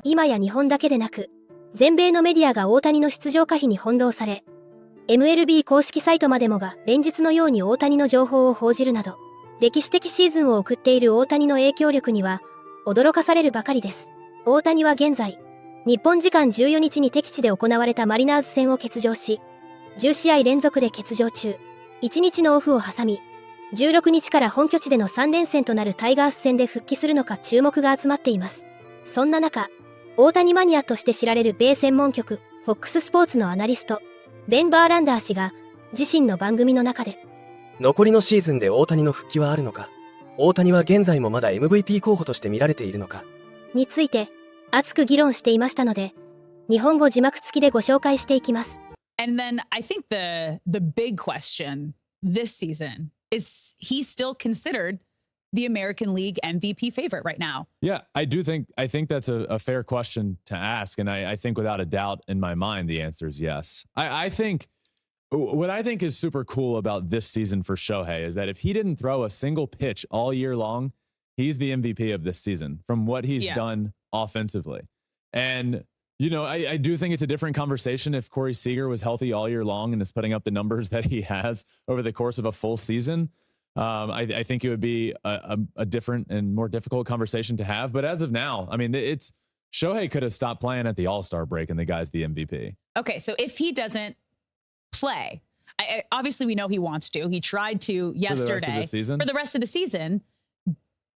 今や日本だけでなく、全米のメディアが大谷の出場可否に翻弄され、MLB 公式サイトまでもが連日のように大谷の情報を報じるなど、歴史的シーズンを送っている大谷の影響力には、驚かされるばかりです。大谷は現在、日本時間14日に敵地で行われたマリナーズ戦を欠場し、10試合連続で欠場中、1日のオフを挟み、16日から本拠地での3連戦となるタイガース戦で復帰するのか注目が集まっています。そんな中、大谷マニアとして知られる米専門局 FOX スポーツのアナリスト、ベン・バーランダー氏が自身の番組の中で、残りのシーズンで大谷の復帰はあるのか、大谷は現在もまだ MVP 候補として見られているのかについて熱く議論していましたので、日本語字幕付きでご紹介していきます。And then I think the big question this season is he still considered the American League MVP favorite right now? Yeah, I think that's a fair question to ask. And I think without a doubt in my mind, the answer is yes. I think what I think is super cool about this season for Shohei is that if he didn't throw a single pitch all year long, he's the MVP of this season from what he's done offensively. And you know, I do think it's a different conversation if Corey Seager was healthy all year long and is putting up the numbers that he has over the course of a full season. I think it would be a different and more difficult conversation to have. But as of now, I mean, it's Shohei could have stopped playing at the All-Star break and the guy's the MVP. Okay, so if he doesn't play, obviously we know he wants to. He tried to yesterday. For the rest of the season,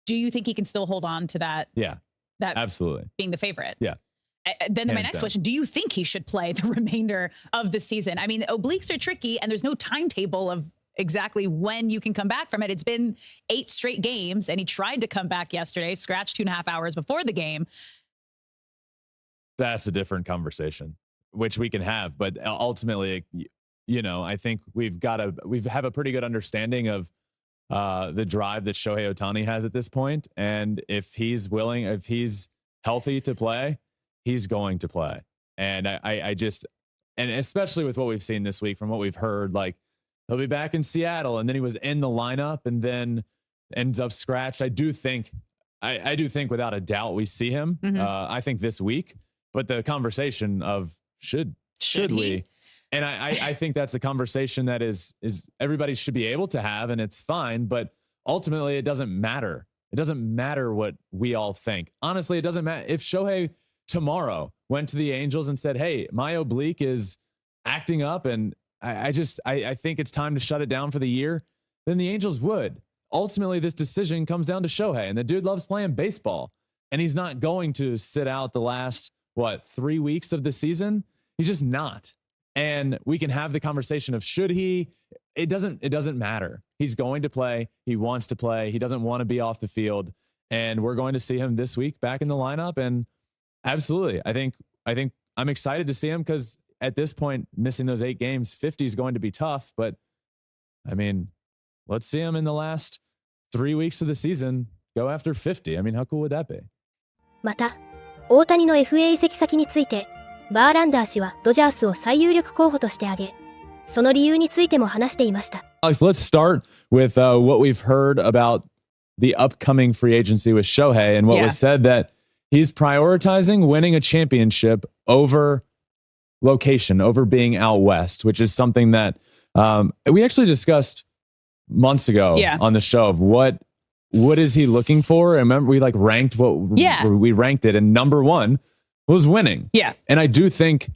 do you think he can still hold on to that? Yeah, that absolutely. Being the favorite? Yeah. Then my next question, do you think he should play the remainder of the season? I mean, obliques are tricky and there's no timetable of exactly when you can come back from it. It's been 8 straight games and he tried to come back yesterday, scratched 2.5 hours before the game. That's a different conversation, which we can have. But ultimately, you know, I think we have a pretty good understanding of the drive that Shohei Ohtani has at this point. And if he's willing, if he's healthy to play, he's going to play. And I just, and especially with what we've seen this week from what we've heard, like he'll be back in Seattle and then he was in the lineup and then ends up scratched. I do think without a doubt we see him. I think this week, but the conversation of should we? And I think that's a conversation that is everybody should be able to have, and it's fine. But ultimately, it doesn't matter. It doesn't matter what we all think. Honestly, it doesn't matter if Shohei tomorrow went to the Angels and said, "Hey, my oblique is acting up, and I think it's time to shut it down for the year." Then the Angels would. Ultimately, this decision comes down to Shohei, and the dude loves playing baseball, and he's not going to sit out the last 3 weeks of the season. He's just not. And we can have the conversation of should he? It doesn't matter. He's going to play. He wants to play. He doesn't want to be off the field. And we're going to see him this week back in the lineup. And absolutely, I think I'm excited to see him because at this point, missing those 8 games, 50 is going to be tough. But I mean, let's see him in the last 3 weeks of the season go after 50. I mean, how cool would that be? また、大谷の FA 移籍先について、バーランダー氏はドジャースを最有力候補として挙げ、その理由についても話していました。Alex, let's start with what we've heard about the upcoming free agency with Shohei and what was said that he's prioritizing winning a championship over location, over being out west, which is something that we actually discussed months ago on the show of what is he looking for? And remember, we ranked we ranked it, and number 1 was winning. Yeah. And I do think,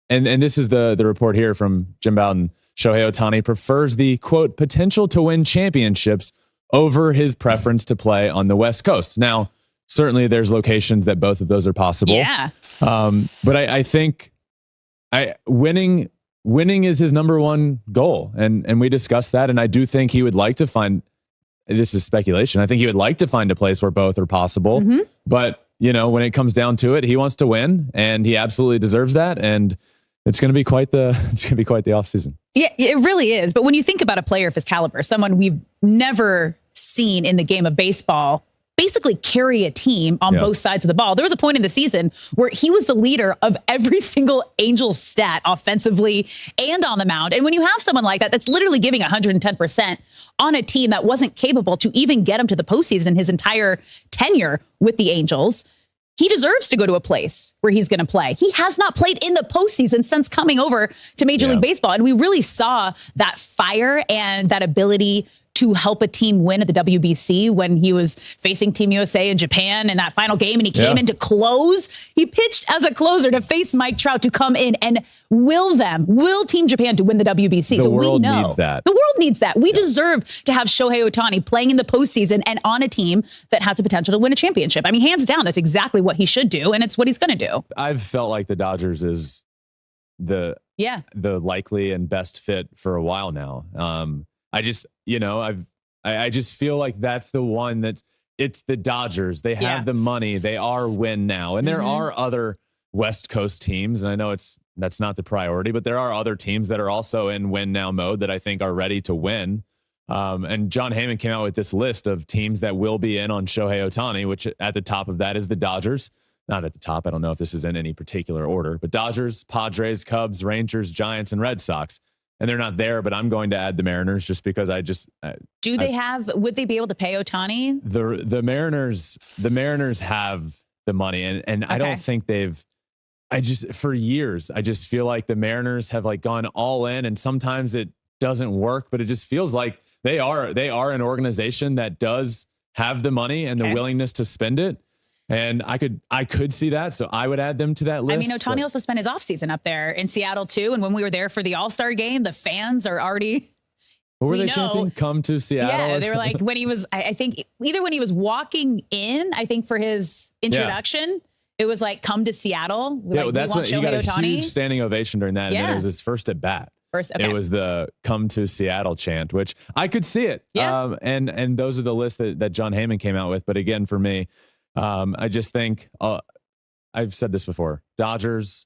and this is the report here from Jim Bowden, Shohei Ohtani prefers the, quote, potential to win championships over his preference to play on the West Coast. Now, certainly there's locations that both of those are possible. Yeah. But I think winning is his number 1 goal. And we discussed that. And I do think he would like to find, this is speculation, I think he would like to find a place where both are possible. But you know, when it comes down to it, he wants to win, and he absolutely deserves that. And it's going to be quite the offseason. Yeah, it really is. But when you think about a player of his caliber, someone we've never seen in the game of baseball basically carry a team on both sides of the ball. There was a point in the season where he was the leader of every single Angels stat offensively and on the mound. And when you have someone like that, that's literally giving 110% on a team that wasn't capable to even get him to the postseason his entire tenure with the Angels, he deserves to go to a place where he's going to play. He has not played in the postseason since coming over to Major League Baseball. And we really saw that fire and that ability to help a team win at the WBC when he was facing Team USA in Japan in that final game, and he came in to close. He pitched as a closer to face Mike Trout to come in and will Team Japan to win the WBC. The world we know needs that. The world needs that. We deserve to have Shohei Ohtani playing in the postseason and on a team that has the potential to win a championship. I mean, hands down, that's exactly what he should do, and it's what he's going to do. I've felt like the Dodgers is the likely and best fit for a while now. I just, I just feel like that's the one it's the Dodgers. They have the money. They are win now. And there are other West Coast teams. And I know that's not the priority, but there are other teams that are also in win now mode that I think are ready to win. And John Heyman came out with this list of teams that will be in on Shohei Ohtani, which at the top of that is the Dodgers. Not at the top. I don't know if this is in any particular order, but Dodgers, Padres, Cubs, Rangers, Giants, and Red Sox. And they're not there, but I'm going to add the Mariners just because would they be able to pay Ohtani? The Mariners have the money, and I don't think for years, I just feel like the Mariners have like gone all in, and sometimes it doesn't work, but it just feels like they are an organization that does have the money and the willingness to spend it. And I could see that, so I would add them to that list. I mean, Ohtani also spent his offseason up there in Seattle too, and when we were there for the All-Star game, the fans are already. What were they chanting? Come to Seattle. Yeah, they were like when he was. I think either when he was walking in, I think for his introduction, it was like come to Seattle. That's what he got a huge standing ovation during that, and then it was his first at bat. It was the "Come to Seattle" chant, which I could see it. Yeah, and those are the lists that John Heyman came out with. But again, for me. I just think I've said this before: Dodgers,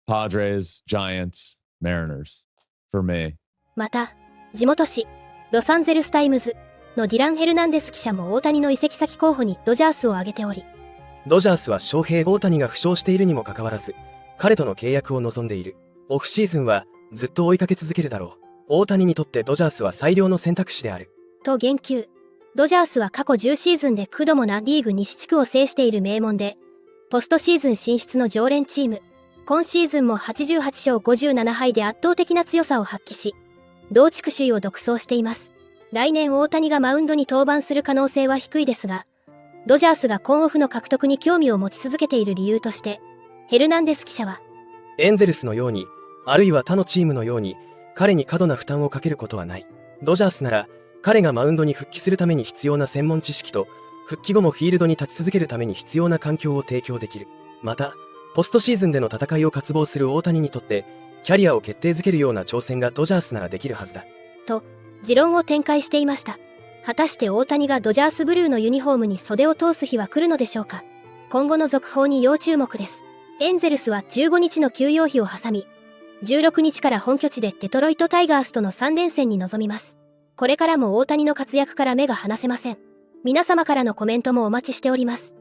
Padres, Giants, Mariners for me. また、地元紙ロサンゼルスタイムズのディラン・ヘルナンデス記者も大谷の移籍先候補にドジャースを挙げており、ドジャースは翔平大谷が負傷しているにもかかわらず、彼との契約を望んでいる。オフシーズンはずっと追いかけ続けるだろう。大谷にとってドジャースは最良の選択肢である。と言及。ドジャースは過去10シーズンで9度もナ・リーグ西地区を制している名門で、ポストシーズン進出の常連チーム。今シーズンも88勝57敗で圧倒的な強さを発揮し、同地区首位を独走しています。来年大谷がマウンドに登板する可能性は低いですが、ドジャースが今オフの獲得に興味を持ち続けている理由として、ヘルナンデス記者は、エンゼルスのように、あるいは他のチームのように、彼に過度な負担をかけることはない。ドジャースなら、彼がマウンドに復帰するために必要な専門知識と、復帰後もフィールドに立ち続けるために必要な環境を提供できる。また、ポストシーズンでの戦いを渇望する大谷にとって、キャリアを決定づけるような挑戦がドジャースならできるはずだ。と、持論を展開していました。果たして大谷がドジャースブルーのユニフォームに袖を通す日は来るのでしょうか。今後の続報に要注目です。エンゼルスは15日の休養日を挟み、16日から本拠地でデトロイトタイガースとの3連戦に臨みます。これからも大谷の活躍から目が離せません。皆様からのコメントもお待ちしております。